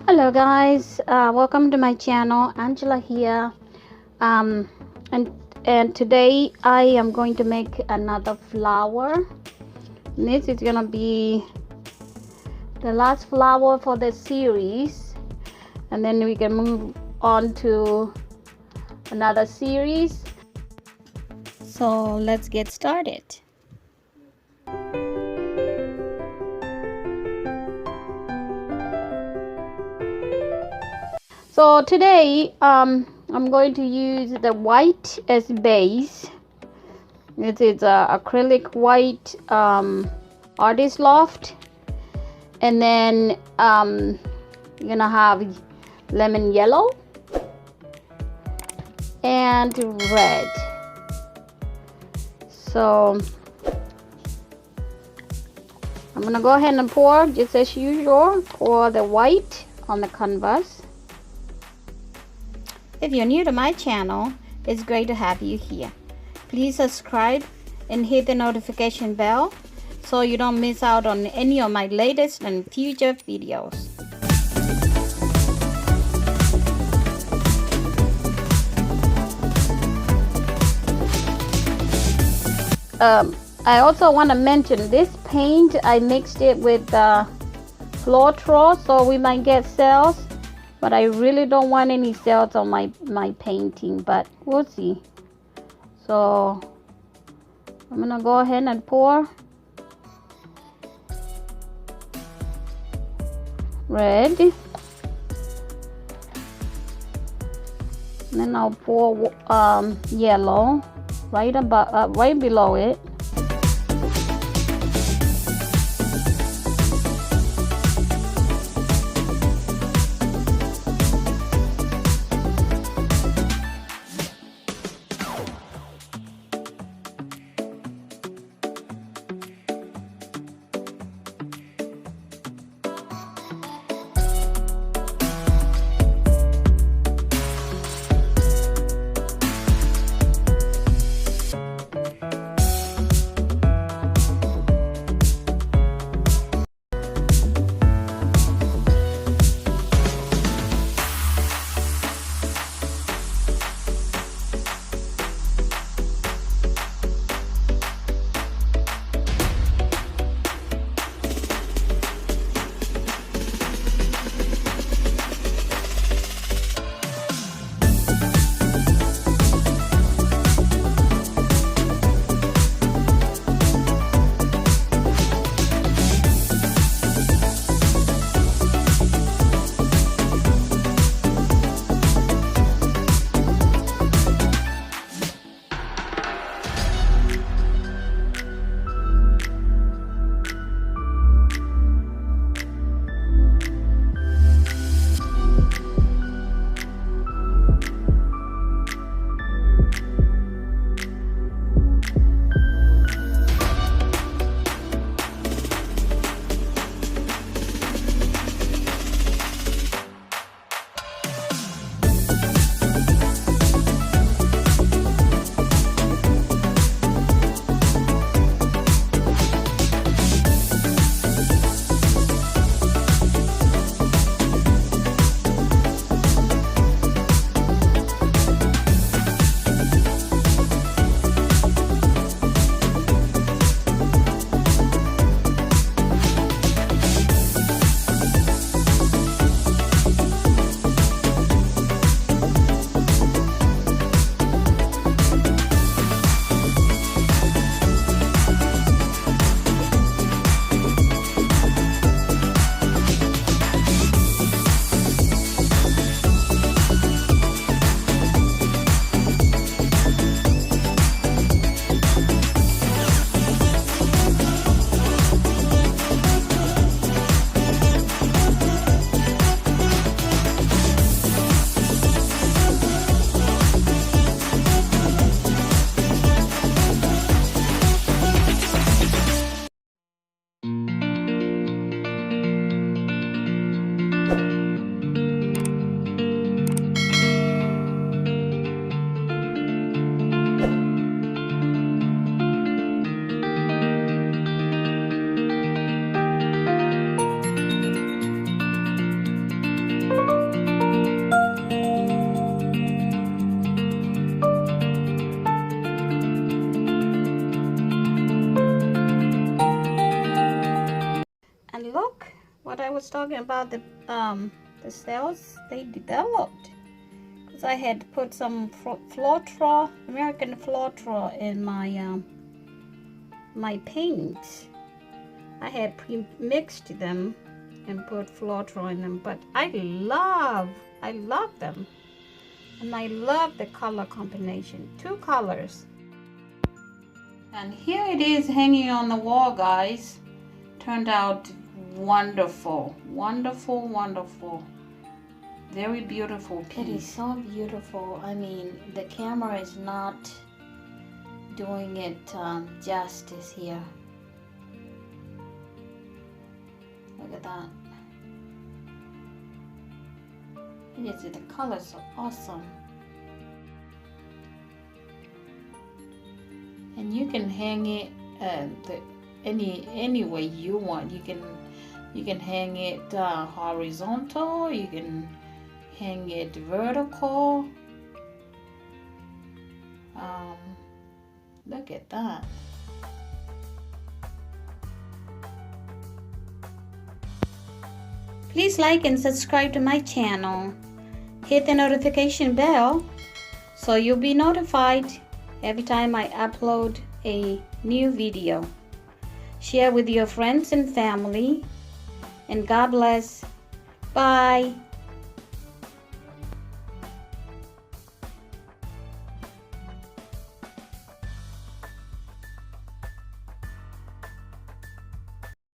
Hello guys, welcome to my channel. Angela here. um and today I am going to make another flower. This is gonna be the last flower for the series, and then we can move on to another series. So let's get started. So today I'm going to use the white as base. It is acrylic white artist loft, and then you're gonna have lemon yellow and red. So I'm gonna go ahead and pour, just as usual, pour the white on the canvas. If you're new to my channel, it's great to have you here. Please subscribe and hit the notification bell so you don't miss out on any of my latest and future videos. I also want to mention this paint, I mixed it with Floetrol, so we might get sales, but I really don't want any sales on my painting, but we'll see. So I'm gonna go ahead and pour red, and then I'll pour yellow right above, right below it. what I was talking about, the cells they developed, because I had put some Floetrol, American Floetrol in my my paint. I had pre-mixed them and put Floetrol in them, but I love them, and I love the color combination, 2 colors. And here it is hanging on the wall, guys. Turned out wonderful, wonderful, wonderful. Very beautiful piece. It is so beautiful. I mean, the camera is not doing it justice here. Look at that. It is, the colors are awesome. And you can hang it any way you want. You can hang it horizontal. You can hang it vertical. Look at that. Please like and subscribe to my channel. Hit the notification bell so you'll be notified every time I upload a new video. Share with your friends and family. And God bless. Bye.